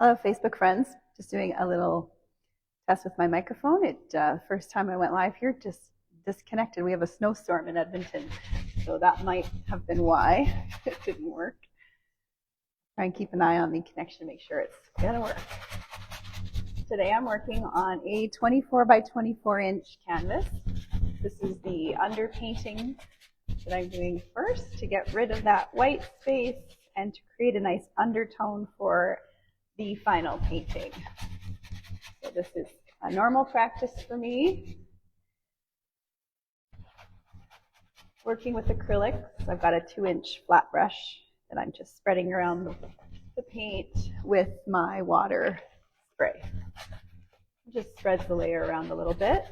Hello, Facebook friends. Just doing a little test with my microphone. First time I went live here, just disconnected. We have a snowstorm in Edmonton, so that might have been why it didn't work. Try and keep an eye on the connection, make sure it's gonna work. Today I'm working on a 24 by 24 inch canvas. This is the underpainting that I'm doing first to get rid of that white space and to create a nice undertone for the final painting. So this is a normal practice for me. Working with acrylics, I've got a 2-inch flat brush that I'm just spreading around the paint with my water spray. It just spreads the layer around a little bit.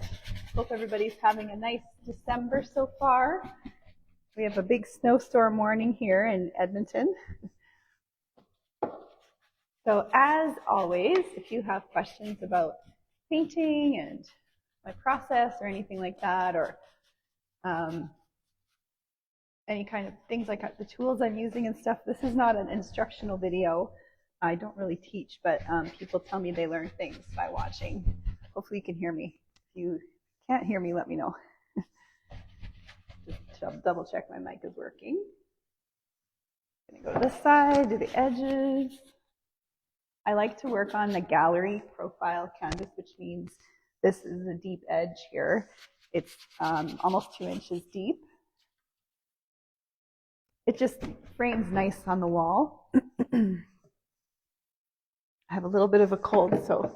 Hope everybody's having a nice December so far. We have a big snowstorm warning here in Edmonton. So as always, if you have questions about painting and my process or anything like that, or any kind of things like the tools I'm using and stuff, this is not an instructional video. I don't really teach, but people tell me they learn things by watching. Hopefully you can hear me. If you can't hear me, let me know. Just double check my mic is working. I'm gonna go to this side, do the edges. I like to work on the gallery profile canvas, which means this is a deep edge here. It's almost 2 inches deep. It just frames nice on the wall. I have a little bit of a cold, so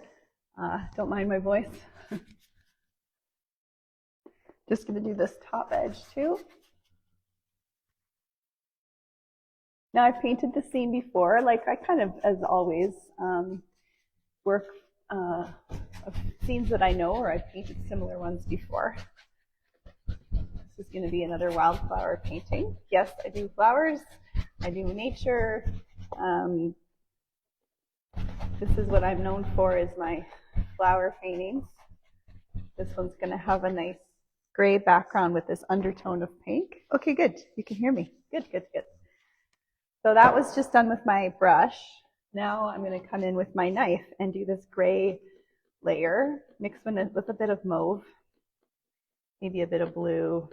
don't mind my voice. Just going to do this top edge too. Now, I've painted the scene before. Like I kind of, as always, work of scenes that I know, or I've painted similar ones before. This is going to be another wildflower painting. Yes, I do flowers. I do nature. This is what I'm known for, is my flower paintings. This one's going to have a nice gray background with this undertone of pink. Okay, good. You can hear me. Good, good, good. So that was just done with my brush. Now I'm going to come in with my knife and do this gray layer, mix it with a bit of mauve, maybe a bit of blue.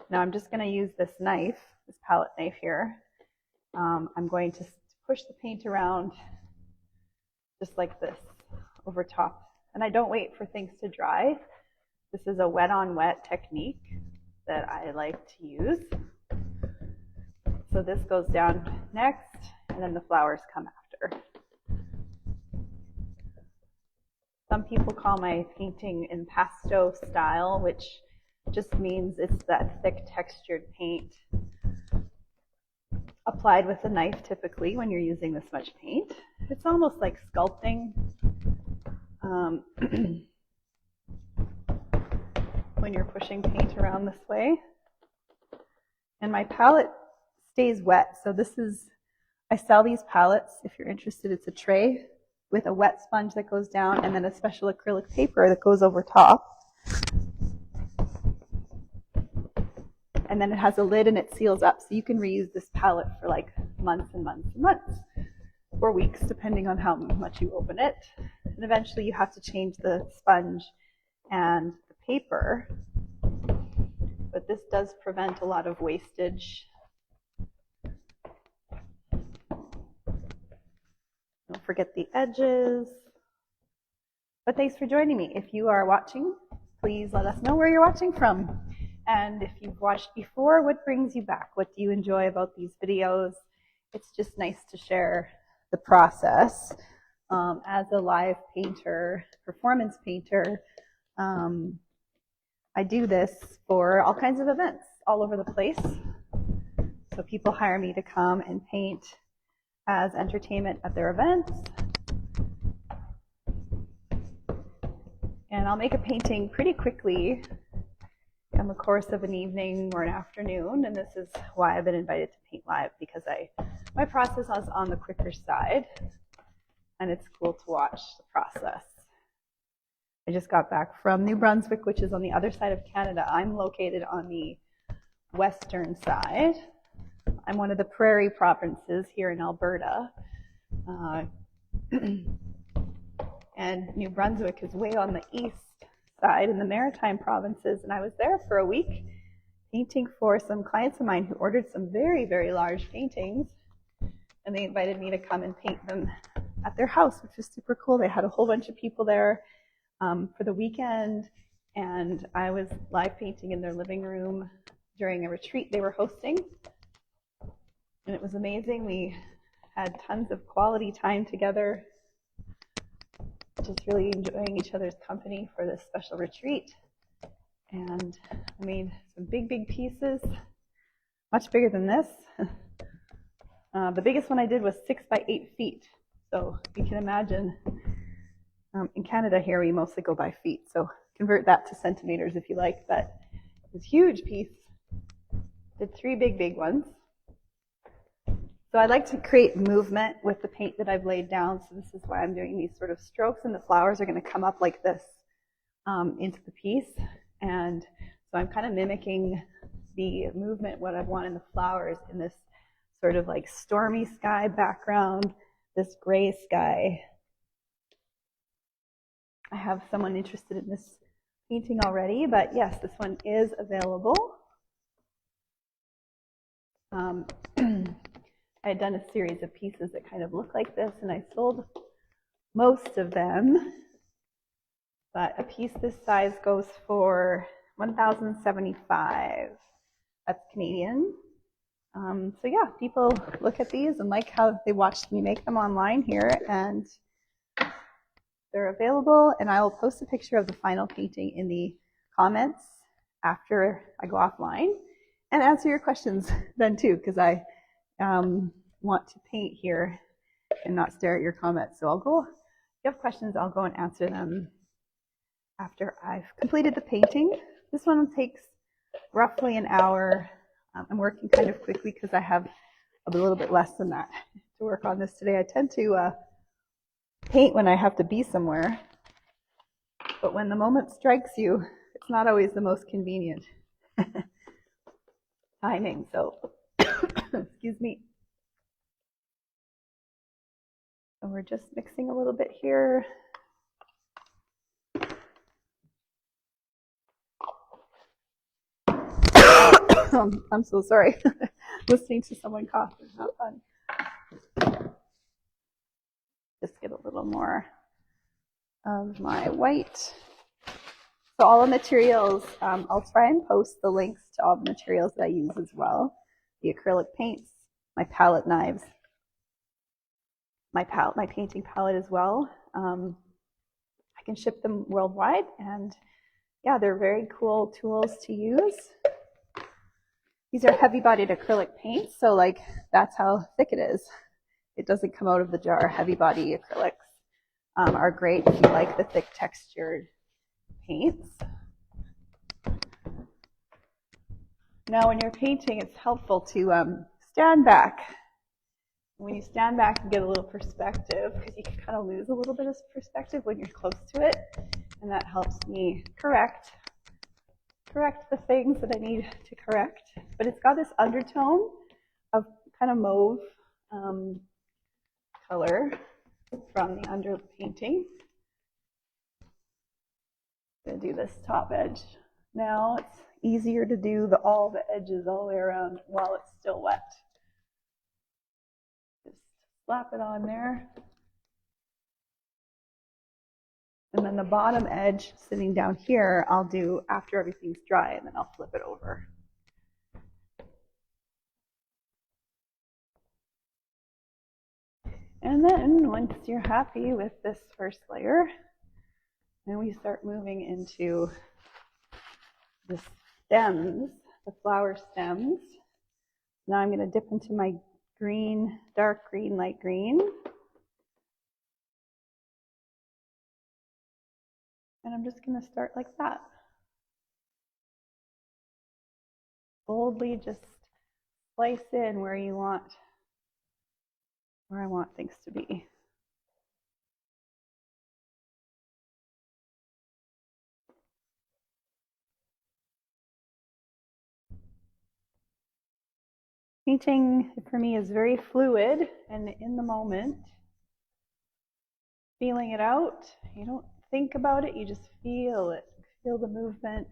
Now I'm just going to use this knife, this palette knife here. I'm going to push the paint around just like this over top. And I don't wait for things to dry. This is a wet on wet technique that I like to use. So this goes down next, and then the flowers come after. Some people call my painting impasto style, which just means it's that thick textured paint applied with a knife typically when you're using this much paint. It's almost like sculpting when you're pushing paint around this way. And my palette stays wet. So this is, I sell these palettes. If you're interested, it's a tray with a wet sponge that goes down and then a special acrylic paper that goes over top. And then it has a lid and it seals up, so you can reuse this palette for like months and months and months, or weeks, depending on how much you open it. And eventually you have to change the sponge and the paper, but this does prevent a lot of wastage. Don't forget the edges. But thanks for joining me. If you are watching, please let us know where you're watching from. And if you've watched before, what brings you back? What do you enjoy about these videos? It's just nice to share the process. As a live painter, performance painter, I do this for all kinds of events all over the place. So people hire me to come and paint as entertainment at their events. And I'll make a painting pretty quickly in the course of an evening or an afternoon, and this is why I've been invited to paint live, because my process is on the quicker side, and it's cool to watch the process. I just got back from New Brunswick, which is on the other side of Canada. I'm located on the western side. I'm one of the prairie provinces here in Alberta. And New Brunswick is way on the east side in the Maritime provinces. And I was there for a week painting for some clients of mine who ordered some very, very large paintings. And they invited me to come and paint them at their house, which was super cool. They had a whole bunch of people there for the weekend. And I was live painting in their living room during a retreat they were hosting. And it was amazing. We had tons of quality time together, just really enjoying each other's company for this special retreat. And I made some big, big pieces, much bigger than this. The biggest one I did was 6 by 8 feet. So you can imagine, in Canada here, we mostly go by feet. So convert that to centimeters if you like. But it was a huge piece. Did 3 big, big ones. So I like to create movement with the paint that I've laid down. So this is why I'm doing these sort of strokes, and the flowers are going to come up like this into the piece. And so I'm kind of mimicking the movement, what I want in the flowers, in this sort of like stormy sky background, this gray sky. I have someone interested in this painting already, but yes, this one is available. I had done a series of pieces that kind of look like this, and I sold most of them. But a piece this size goes for $1,075. That's Canadian. So yeah, people look at these and like how they watched me make them online here, and they're available. And I will post a picture of the final painting in the comments after I go offline, and answer your questions then too, because I want to paint here and not stare at your comments. So I'll go, if you have questions, I'll go and answer them after I've completed the painting. This one takes roughly an hour. I'm working kind of quickly because I have a little bit less than that to work on this today. I tend to paint when I have to be somewhere, but when the moment strikes you, it's not always the most convenient timing. So excuse me. So we're just mixing a little bit here. I'm so sorry. Listening to someone cough is not fun. Just get a little more of my white. So all the materials, I'll try and post the links to all the materials that I use as well. The acrylic paints, my palette knives, my painting palette as well. I can ship them worldwide, and yeah, they're very cool tools to use. These are heavy-bodied acrylic paints, so like that's how thick it is. It doesn't come out of the jar. Heavy-body acrylics are great if you like the thick textured paints. Now, when you're painting, it's helpful to stand back. When you stand back, you get a little perspective, because you can kind of lose a little bit of perspective when you're close to it, and that helps me correct the things that I need to correct. But it's got this undertone of kind of mauve color from the underpainting. I'm going to do this top edge now. It's easier to do all the edges all the way around while it's still wet. Just slap it on there. And then the bottom edge sitting down here, I'll do after everything's dry, and then I'll flip it over. And then once you're happy with this first layer, then we start moving into the stems, the flower stems. Now I'm going to dip into my green, dark green, light green. And I'm just going to start like that. Boldly just slice in where I want things to be. Painting for me is very fluid and in the moment. feeling it out. You don't think about it, you just feel it. Feel the movement.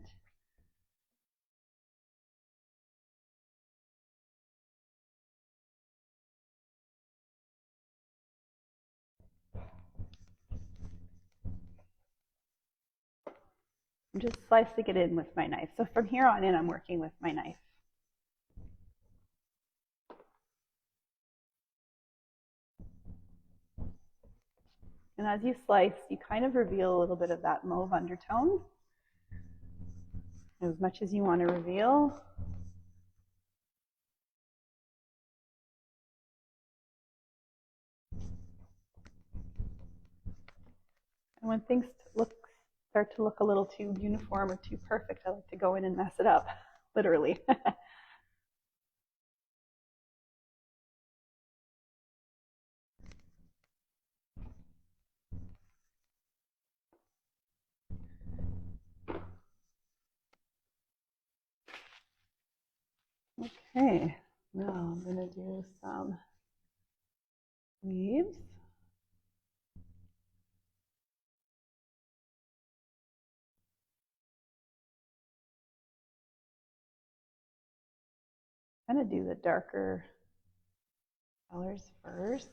I'm just slicing it in with my knife. So from here on in, I'm working with my knife. And as you slice, you kind of reveal a little bit of that mauve undertone, as much as you want to reveal. And when things start to look a little too uniform or too perfect, I like to go in and mess it up, literally. Okay, now I'm going to do some leaves. I'm going to do the darker colors first.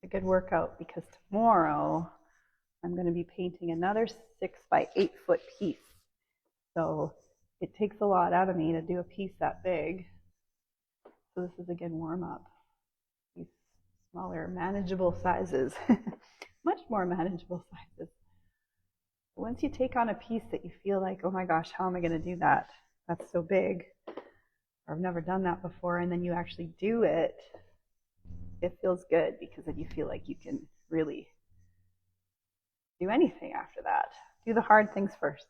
A good workout because tomorrow I'm going to be painting another 6 by 8 foot piece. So it takes a lot out of me to do a piece that big. So this is again warm up. These smaller, manageable sizes, much more manageable sizes. Once you take on a piece that you feel like, oh my gosh, how am I going to do that? That's so big. Or I've never done that before. And then you actually do it. It feels good because then you feel like you can really do anything after that. Do the hard things first.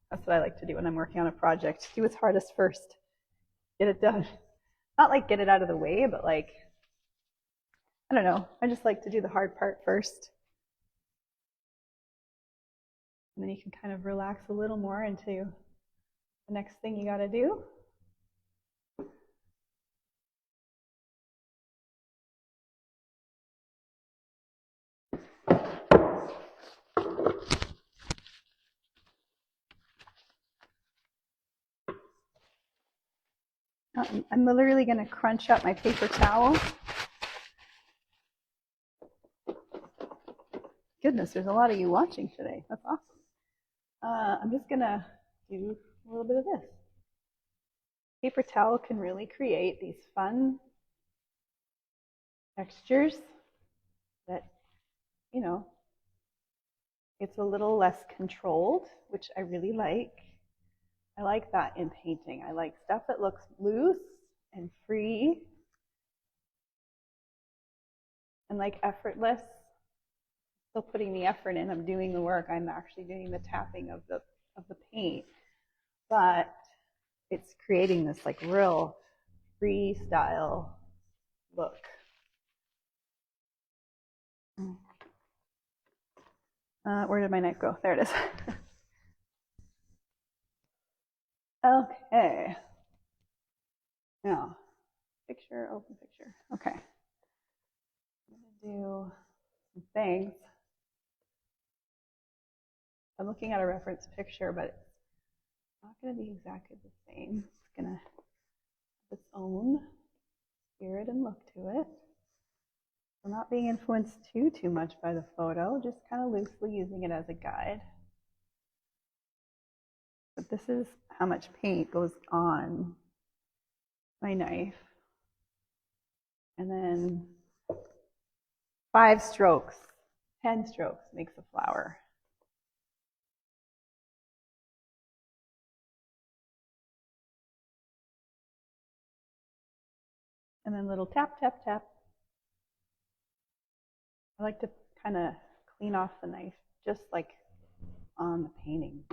That's what I like to do when I'm working on a project. Do what's hardest first. Get it done. Not like get it out of the way, but like, I don't know. I just like to do the hard part first. And then you can kind of relax a little more into the next thing you got to do. I'm literally going to crunch up my paper towel. Goodness, there's a lot of you watching today. That's awesome. I'm just going to do a little bit of this. Paper towel can really create these fun textures that, you know, it's a little less controlled, which I really like. I like that in painting. I like stuff that looks loose and free and like effortless. Still putting the effort in. I'm doing the work. I'm actually doing the tapping of the paint, but it's creating this like real freestyle look. Where did my knife go? There it is. Okay. Now, picture, open picture. Okay. I'm going to do some things. I'm looking at a reference picture, but it's not going to be exactly the same. It's going to have its own spirit and look to it. I'm not being influenced too much by the photo, just kind of loosely using it as a guide. But this is how much paint goes on my knife. And then 5 strokes, 10 strokes makes a flower. And then little tap, tap, tap. I like to kind of clean off the knife just like on the painting.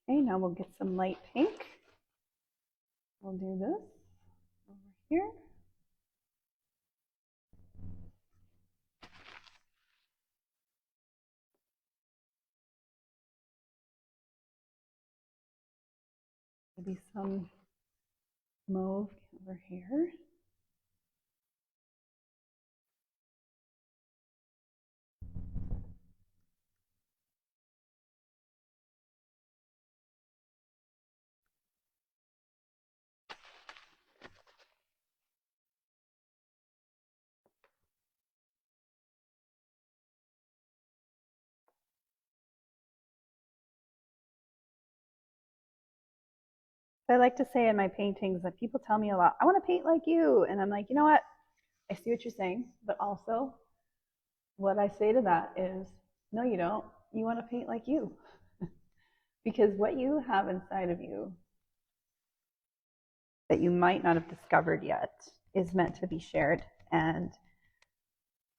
Okay, now we'll get some light pink. We'll do this over here. Maybe some mauve over here. I like to say in my paintings that people tell me a lot, I want to paint like you. And I'm like, you know what? I see what you're saying, but also what I say to that is, no, you don't. You want to paint like you. Because what you have inside of you that you might not have discovered yet is meant to be shared. And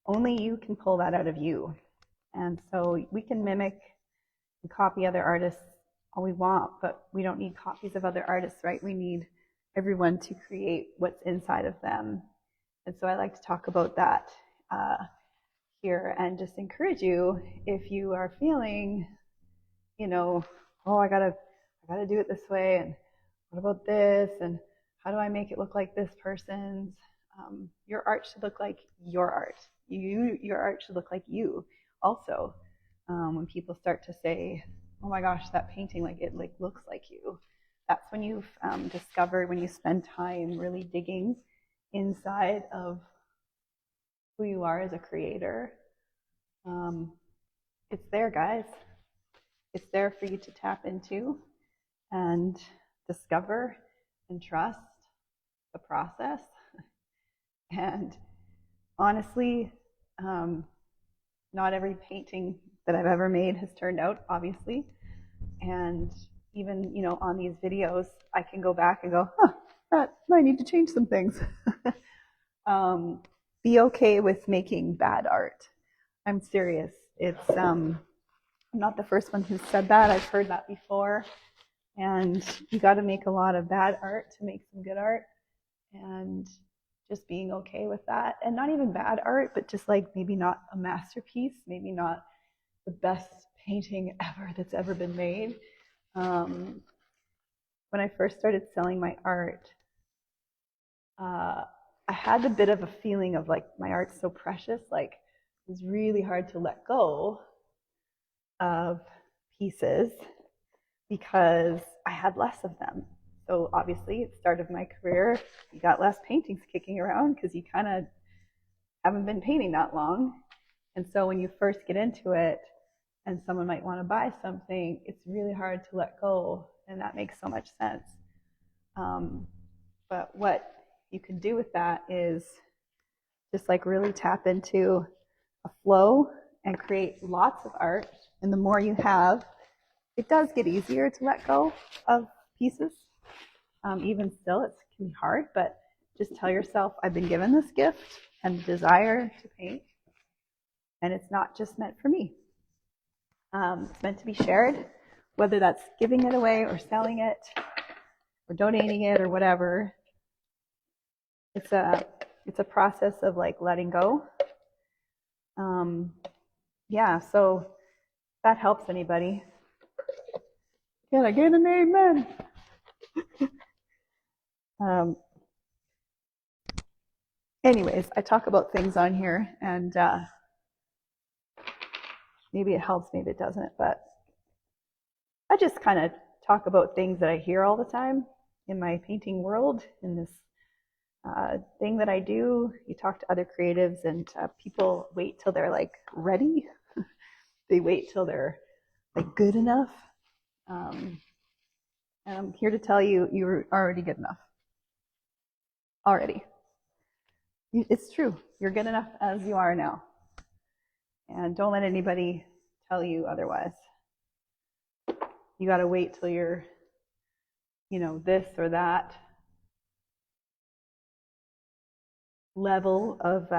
only you can pull that out of you. And so we can mimic and copy other artists all we want, but we don't need copies of other artists, right? We need everyone to create what's inside of them. And so I like to talk about that here and just encourage you, if you are feeling, you know, oh, I gotta do it this way, and what about this, and how do I make it look like this person's? Your art should look like your art. Your art should look like you. Also, when people start to say, "Oh my gosh, that painting looks like you," that's when you've discovered, when you spend time really digging inside of who you are as a creator. It's there, guys. It's there for you to tap into and discover and trust the process. And honestly, not every painting that I've ever made has turned out, obviously. And even, on these videos, I can go back and go, that might need to change some things. Be okay with making bad art. I'm serious. It's I'm not the first one who said that. I've heard that before. And you got to make a lot of bad art to make some good art. And just being okay with that. And not even bad art, but just like maybe not a masterpiece, maybe not the best painting ever that's ever been made. When I first started selling my art, I had a bit of a feeling of like my art's so precious, like it was really hard to let go of pieces because I had less of them. So obviously at the start of my career, you got less paintings kicking around because you kind of haven't been painting that long. And so when you first get into it and someone might want to buy something, it's really hard to let go. And that makes so much sense. But what you can do with that is just like really tap into a flow and create lots of art. And the more you have, it does get easier to let go of pieces. Even still, it can be hard, but just tell yourself, I've been given this gift and the desire to paint, and it's not just meant for me. It's meant to be shared, whether that's giving it away or selling it or donating it or whatever. It's a process of like letting go. Yeah, so if that helps anybody. Can I get an amen? Anyways, I talk about things on here, and maybe it helps, maybe it doesn't, but I just kind of talk about things that I hear all the time in my painting world, in this thing that I do. You talk to other creatives, and people wait till they're like ready. They wait till they're like good enough. And I'm here to tell you, you're already good enough. Already. It's true. You're good enough as you are now. And don't let anybody tell you otherwise. You got to wait till you're, this or that level of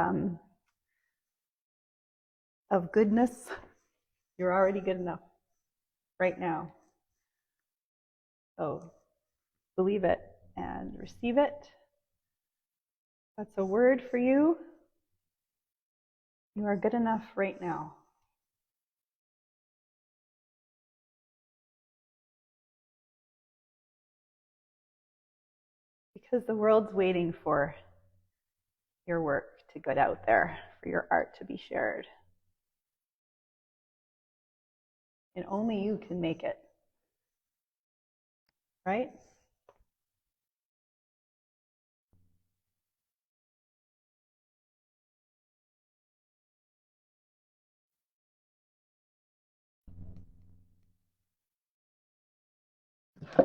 goodness. You're already good enough right now. So believe it and receive it. That's a word for you. You are good enough right now. because the world's waiting for your work to get out there, for your art to be shared. And only you can make it, right?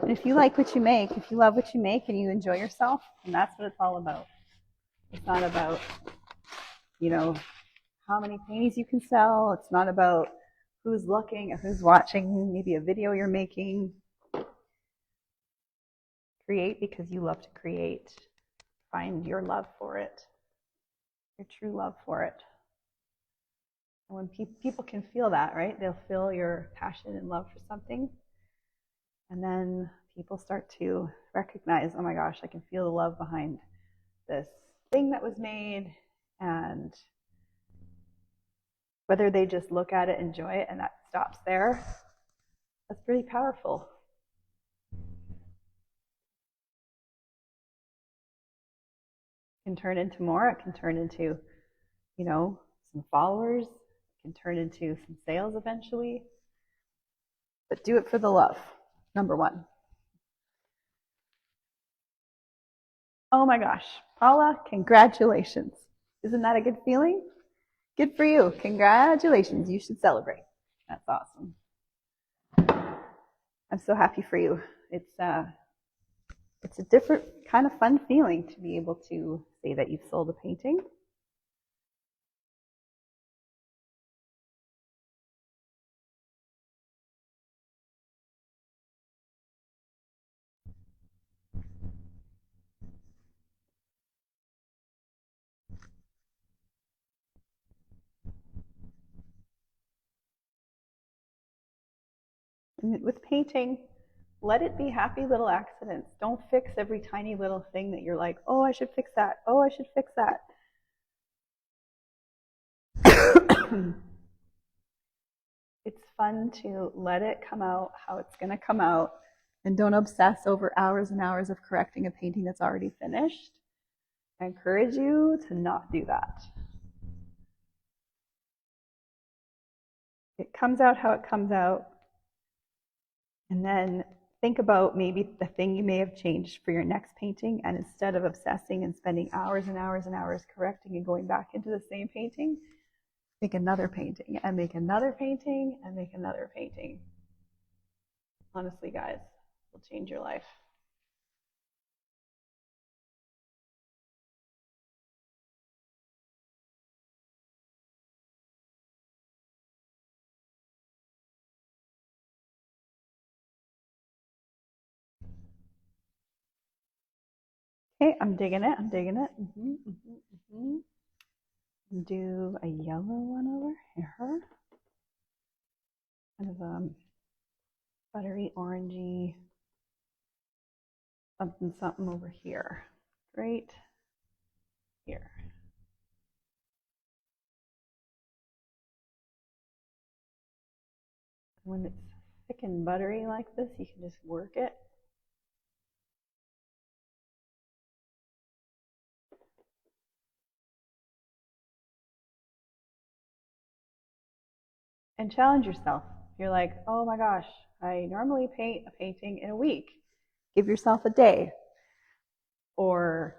And if you like what you make, if you love what you make and you enjoy yourself, then that's what it's all about. It's not about, how many paintings you can sell. It's not about who's looking or who's watching, maybe a video you're making. Create because you love to create. Find your love for it, your true love for it. And when people can feel that, right? They'll feel your passion and love for something. And then people start to recognize, oh my gosh, I can feel the love behind this thing that was made. And whether they just look at it, enjoy it, and that stops there, that's pretty powerful. It can turn into more. It can turn into, some followers. It can turn into some sales eventually. But do it for the love, number one. Oh my gosh, Paula, congratulations. Isn't that a good feeling? Good for you. Congratulations. You should celebrate. That's awesome. I'm so happy for you. It's a different kind of fun feeling to be able to say that you've sold a painting. And with painting, let it be happy little accidents. Don't fix every tiny little thing that you're like, oh, I should fix that. Oh, I should fix that. It's fun to let it come out how it's going to come out, and don't obsess over hours and hours of correcting a painting that's already finished. I encourage you to not do that. It comes out how it comes out, and then think about maybe the thing you may have changed for your next painting, and instead of obsessing and spending hours and hours and hours correcting and going back into the same painting, make another painting and make another painting and make another painting. Honestly, guys, it will change your life. Okay, I'm digging it. I'm digging it. Do a yellow one over here. Kind of buttery, orangey, something over here. Right here. When it's thick and buttery like this, you can just work it. And challenge yourself. You're like, oh my gosh, I normally paint a painting in a week. Give yourself a day. Or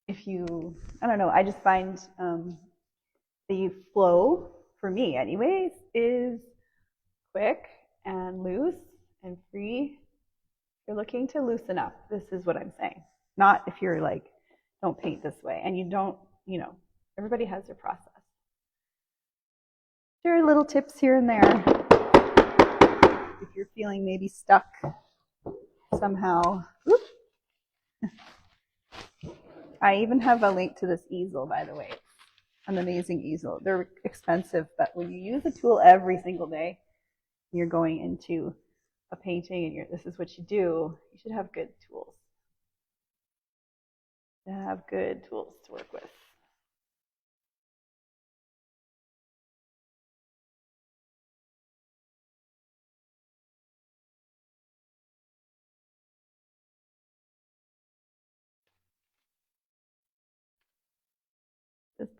if you, I don't know, I just find the flow, for me anyways, is quick and loose and free. If you're looking to loosen up, this is what I'm saying. Not if you're like, don't paint this way. And you don't, everybody has their process. There are little tips here and there. If you're feeling maybe stuck somehow. Whoop. I even have a link to this easel, by the way. It's an amazing easel. They're expensive, but when you use a tool every single day, you're going into a painting and this is what you do, you should have good tools. You have good tools to work with.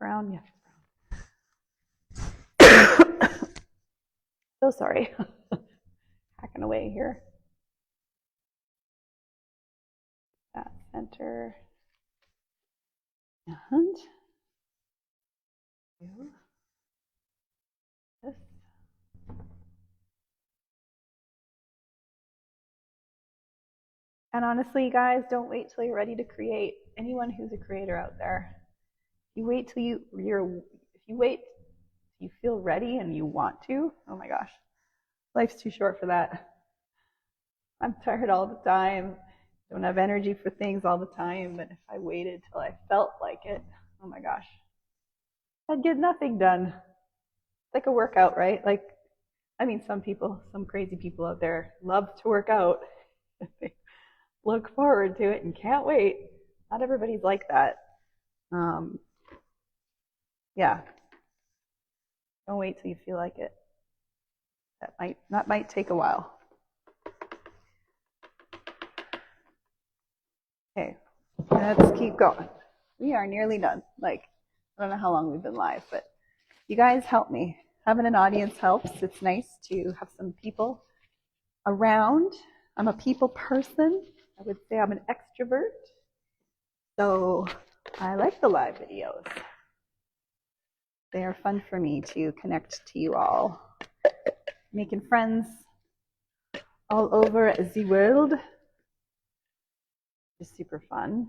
brown? Yeah, it's brown. So sorry. Hacking away here. That center. And do this. And honestly, you guys, don't wait till you're ready to create. Anyone who's a creator out there, you wait till if you wait till you feel ready and you want to, oh my gosh, life's too short for that. I'm tired all the time, don't have energy for things all the time, but if I waited till I felt like it, oh my gosh, I'd get nothing done. It's like a workout, right? Like, I mean, some crazy people out there love to work out. They look forward to it and can't wait. Not everybody's like that. Yeah. Don't wait till you feel like it. That might take a while. Okay, let's keep going. We are nearly done. Like, I don't know how long we've been live, but you guys help me. Having an audience helps. It's nice to have some people around. I'm a people person. I would say I'm an extrovert. So I like the live videos. They are fun for me to connect to you all. Making friends all over the world is super fun.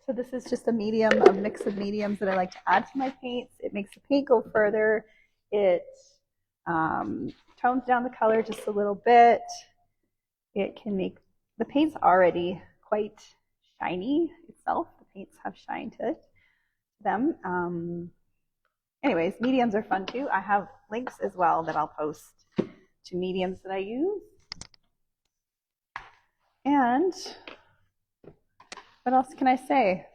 So this is just a mix of mediums that I like to add to my paints. It makes the paint go further. It tones down the color just a little bit. It can make, the paint's already quite shiny itself. The paints have shine to them. Anyways, mediums are fun too. I have links as well that I'll post to mediums that I use. And what else can I say?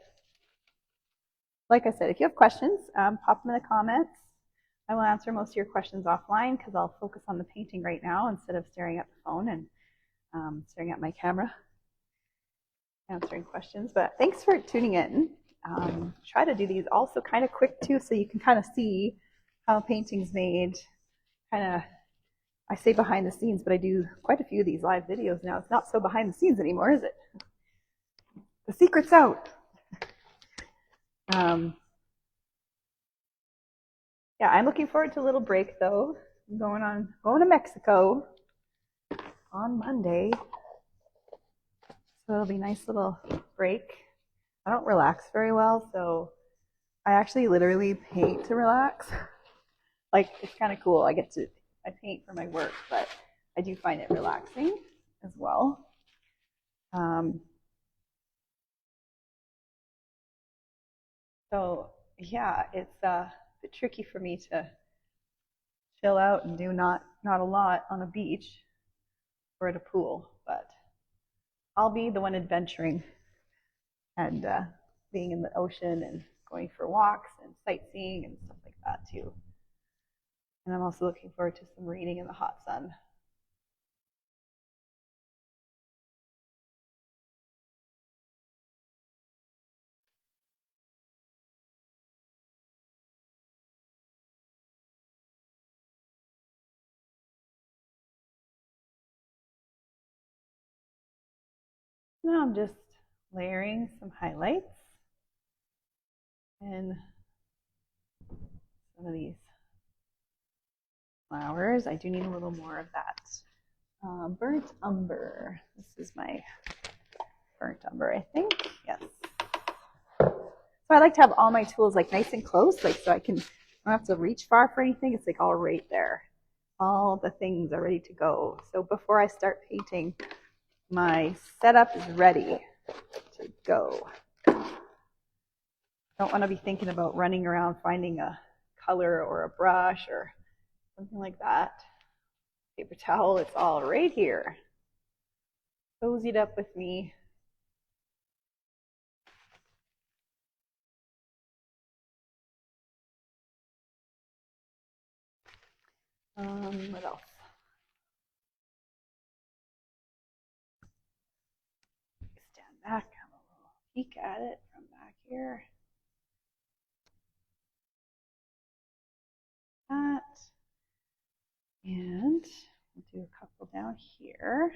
Like I said, if you have questions, pop them in the comments. I will answer most of your questions offline because I'll focus on the painting right now instead of staring at the phone and staring at my camera, answering questions. But thanks for tuning in. Try to do these also kind of quick too, so you can kind of see how a painting's made. Kind of, I say behind the scenes, but I do quite a few of these live videos now. It's not so behind the scenes anymore, is it? The secret's out. Yeah, I'm looking forward to a little break though. I'm going to Mexico on Monday. So it'll be a nice little break. I don't relax very well, so I actually literally paint to relax. Like, it's kind of cool. I paint for my work, but I do find it relaxing as well. So yeah, it's a bit tricky for me to chill out and do not a lot on a beach or at a pool, but I'll be the one adventuring and being in the ocean and going for walks and sightseeing and stuff like that too. And I'm also looking forward to some reading in the hot sun. Now I'm just layering some highlights and some of these flowers. I do need a little more of that burnt umber. This is my burnt umber, I think. Yes. So I like to have all my tools like nice and close, like so I don't have to reach far for anything. It's like all right there. All the things are ready to go. So before I start painting, my setup is ready to go. Don't want to be thinking about running around finding a color or a brush or something like that. Paper towel, it's all right here. Cozied up with me. What else? Stand back, have a little peek at it from back here. That. And we'll do a couple down here.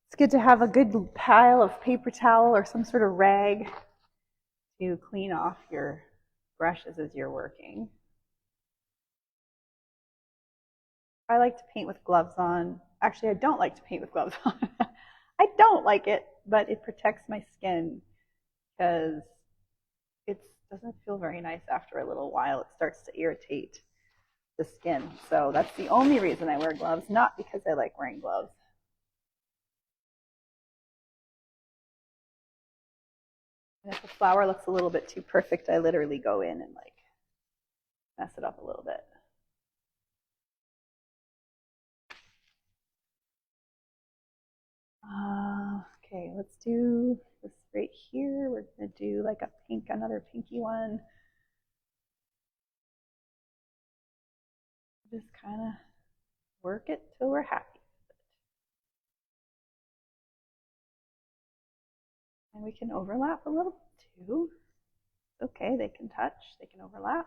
It's good to have a good pile of paper towel or some sort of rag to clean off your brushes as you're working. I like to paint with gloves on. Actually, I don't like to paint with gloves on. I don't like it, but it protects my skin because it doesn't feel very nice after a little while. It starts to irritate the skin. So that's the only reason I wear gloves, not because I like wearing gloves. And if a flower looks a little bit too perfect, I literally go in and like mess it up a little bit. Okay, let's do this right here. We're gonna do like a pink, another pinky one. Just kind of work it till we're happy with it. And we can overlap a little too. It's okay, they can touch, they can overlap.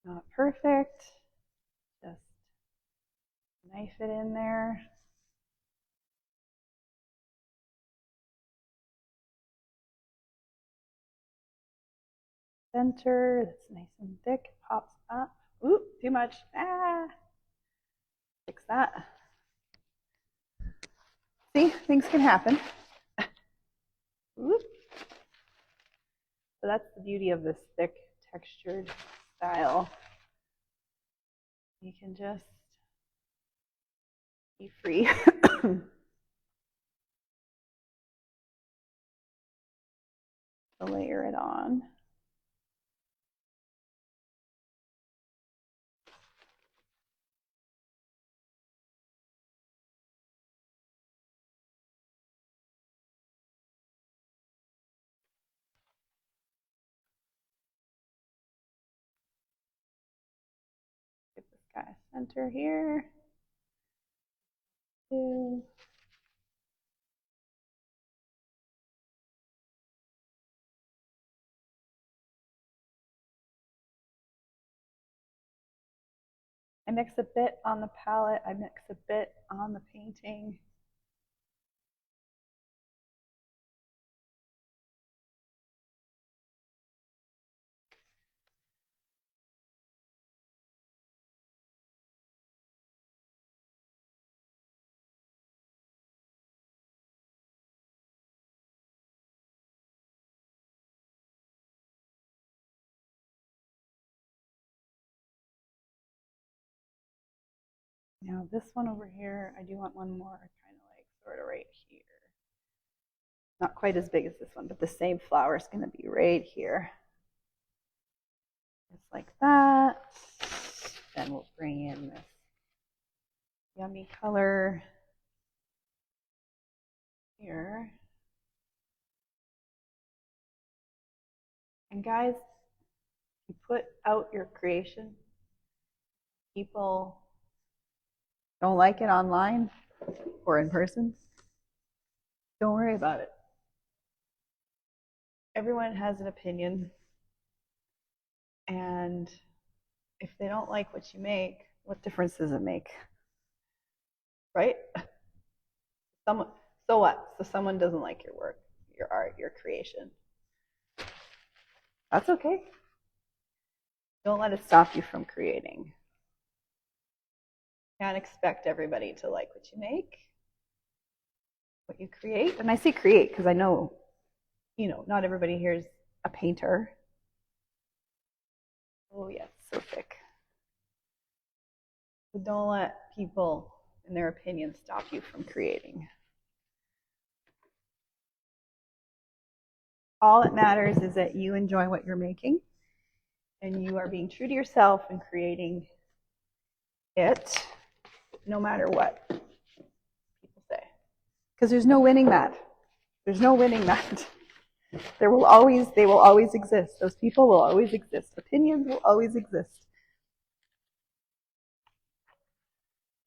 Not perfect. Just knife it in there. Center, that's nice and thick, pops up. Ooh, too much. Ah, fix that. See, things can happen. Ooh. So that's the beauty of this thick textured style. You can just be free. To layer it on. Give this guy a center here. Two. I mix a bit on the palette, I mix a bit on the painting. Now this one over here, I do want one more kind of like sort of right here. Not quite as big as this one, but the same flower is going to be right here. Just like that. Then we'll bring in this yummy color here. And guys, you put out your creation. People don't like it online or in person. Don't worry about it. Everyone has an opinion. And if they don't like what you make, what difference does it make? Right? So what? So someone doesn't like your work, your art, your creation. That's okay. Don't let it stop you from creating. Can't expect everybody to like what you make, what you create. And I say create because I know, not everybody here is a painter. Oh yes, so thick. So don't let people and their opinions stop you from creating. All that matters is that you enjoy what you're making and you are being true to yourself and creating it, no matter what people say. Because there's no winning that. There's no winning that. They will always exist. Those people will always exist. Opinions will always exist.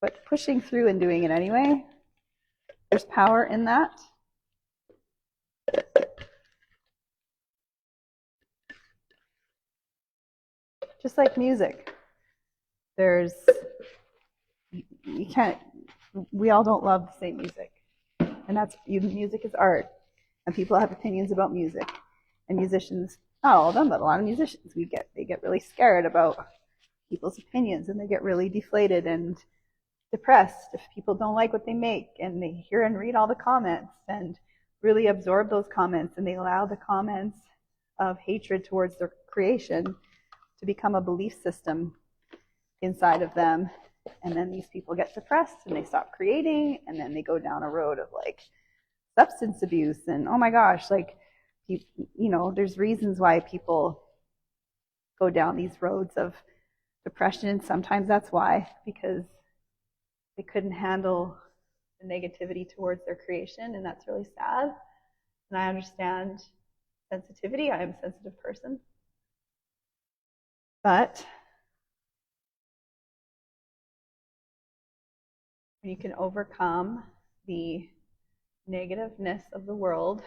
But pushing through and doing it anyway, there's power in that. Just like music. You can't, we all don't love the same music. And music is art. And people have opinions about music. And musicians, not all of them, but a lot of musicians, they get really scared about people's opinions, and they get really deflated and depressed if people don't like what they make, and they hear and read all the comments and really absorb those comments, and they allow the comments of hatred towards their creation to become a belief system inside of them. And then these people get depressed and they stop creating, and then they go down a road of like substance abuse, and oh my gosh, like there's reasons why people go down these roads of depression. Sometimes that's why, because they couldn't handle the negativity towards their creation, and that's really sad. And I understand sensitivity. I am a sensitive person. But you can overcome the negativeness of the world.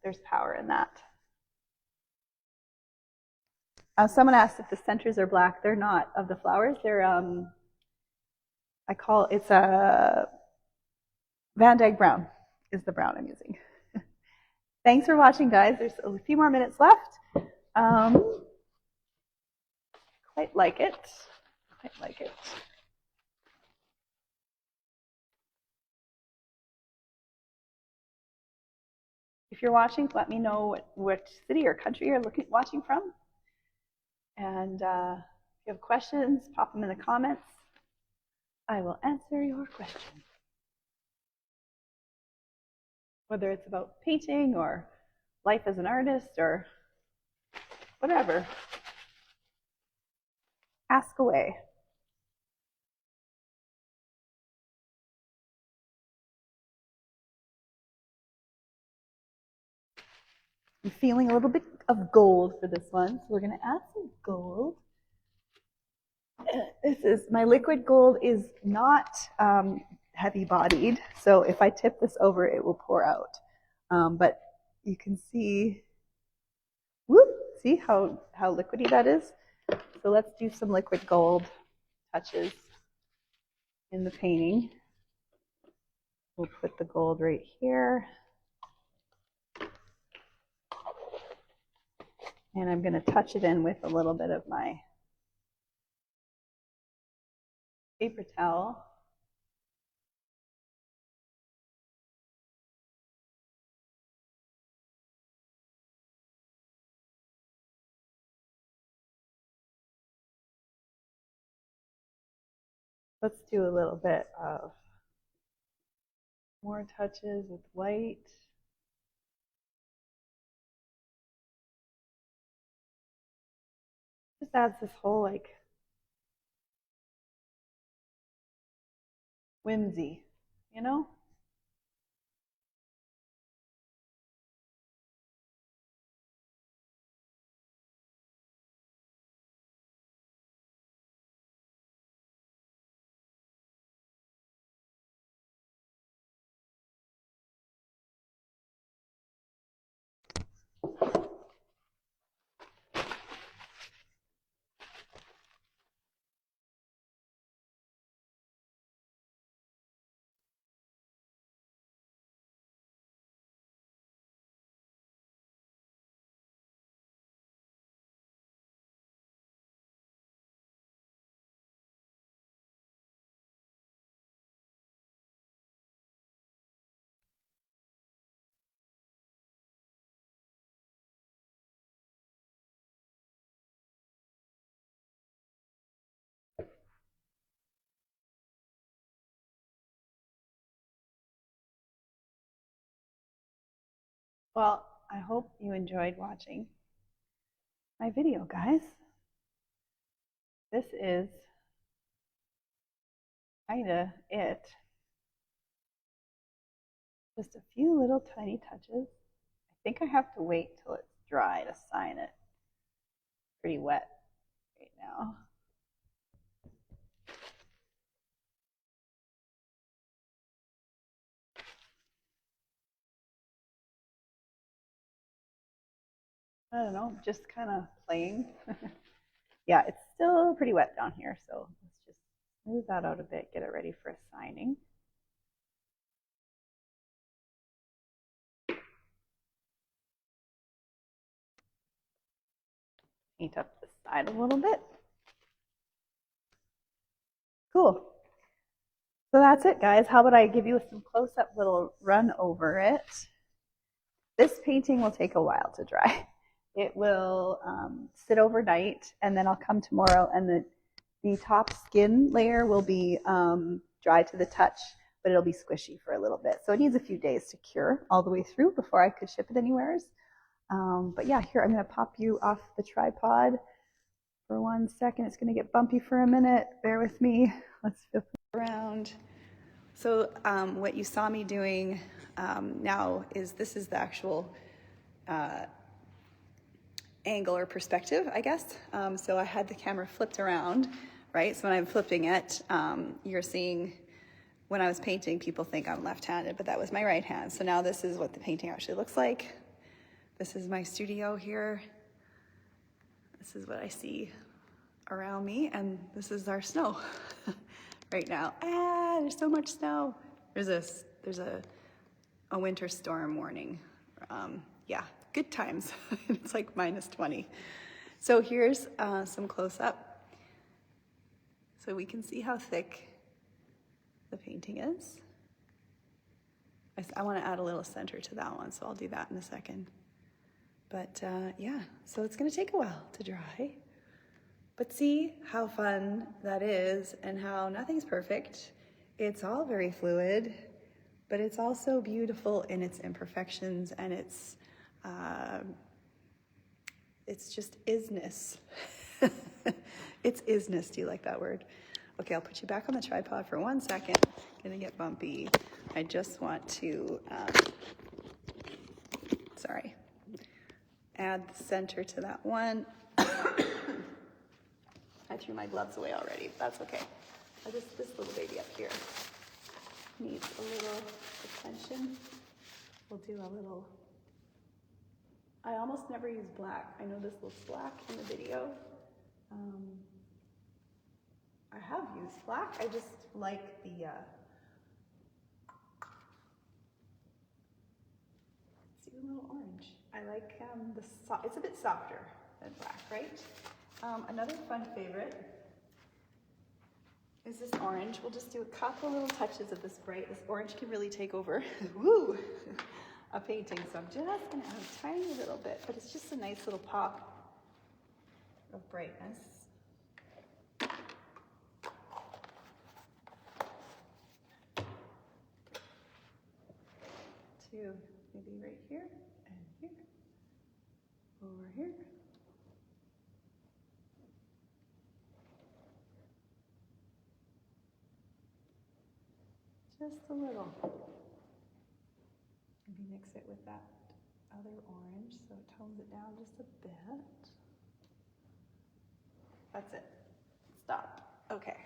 There's power in that. Someone asked if the centers are black. They're not, of the flowers. They're it's a Van Dyke brown is the brown I'm using. Thanks for watching, guys. There's a few more minutes left. Quite like it. If you're watching, let me know what city or country you're watching from. And if you have questions, pop them in the comments. I will answer your question. Whether it's about painting or life as an artist or whatever. Ask away. I'm feeling a little bit of gold for this one, so we're going to add some gold. My liquid gold is not heavy bodied, so if I tip this over, it will pour out. But you can see, see how liquidy that is? So let's do some liquid gold touches in the painting. We'll put the gold right here. And I'm going to touch it in with a little bit of my paper towel. Let's do a little bit of more touches with white. Just adds this whole like whimsy, you know? Well, I hope you enjoyed watching my video, guys. this is kind of it. Just a few little tiny touches. I think I have to wait till it's dry to sign it. Pretty wet right now. I don't know, just kind of playing. Yeah, it's still pretty wet down here, so let's just smooth that out a bit, get it ready for a signing. Paint up the side a little bit. Cool. So that's it, guys. How about I give you some close-up little run over it. This painting will take a while to dry. It will sit overnight, and then I'll come tomorrow, and the top skin layer will be dry to the touch, but it'll be squishy for a little bit. So it needs a few days to cure all the way through before I could ship it anywhere. But yeah, here, I'm going to pop you off the tripod for 1 second. It's going to get bumpy for a minute. Bear with me. Let's flip it around. So what you saw me doing now is this is the actual angle or perspective, I guess. So I had the camera flipped around, right? So when I'm flipping it, you're seeing, when I was painting, people think I'm left-handed, but that was my right hand. So now this is what the painting actually looks like. This is my studio here. This is what I see around me, and this is our snow right now. There's so much snow. There's a winter storm warning. Yeah, good times. It's like -20. So here's some close-up, so we can see how thick the painting is. I want to add a little center to that one, so I'll do that in a second. But yeah, so it's going to take a while to dry. But see how fun that is, and how nothing's perfect. It's all very fluid, but it's also beautiful in its imperfections, and it's just isness. It's isness. Do you like that word? Okay, I'll put you back on the tripod for 1 second. Gonna get bumpy. I just want to, sorry, add the center to that one. I threw my gloves away already, but that's okay. This little baby up here needs a little attention. We'll do a little, I almost never use black. I know this looks black in the video. I have used black. I just like the, let's do a little orange. I like it's a bit softer than black, right? Another fun favorite is this orange. We'll just do a couple little touches of this bright. This orange can really take over woo, a painting. So I'm just gonna add a tiny little bit, but it's just a nice little pop of brightness. To maybe right here and here, over here. Just a little. Maybe mix it with that other orange so it tones it down just a bit. That's it. Stop. Okay.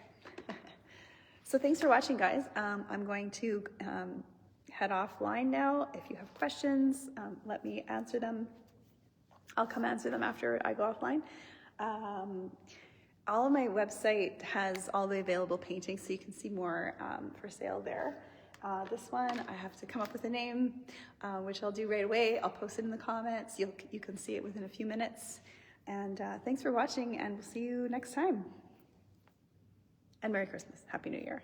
So thanks for watching, guys. I'm going to head offline now. If you have questions, let me answer them. I'll come answer them after I go offline. All of my website has all the available paintings, so you can see more for sale there. This one, I have to come up with a name, which I'll do right away. I'll post it in the comments. You can see it within a few minutes. And thanks for watching, and we'll see you next time. And Merry Christmas. Happy New Year.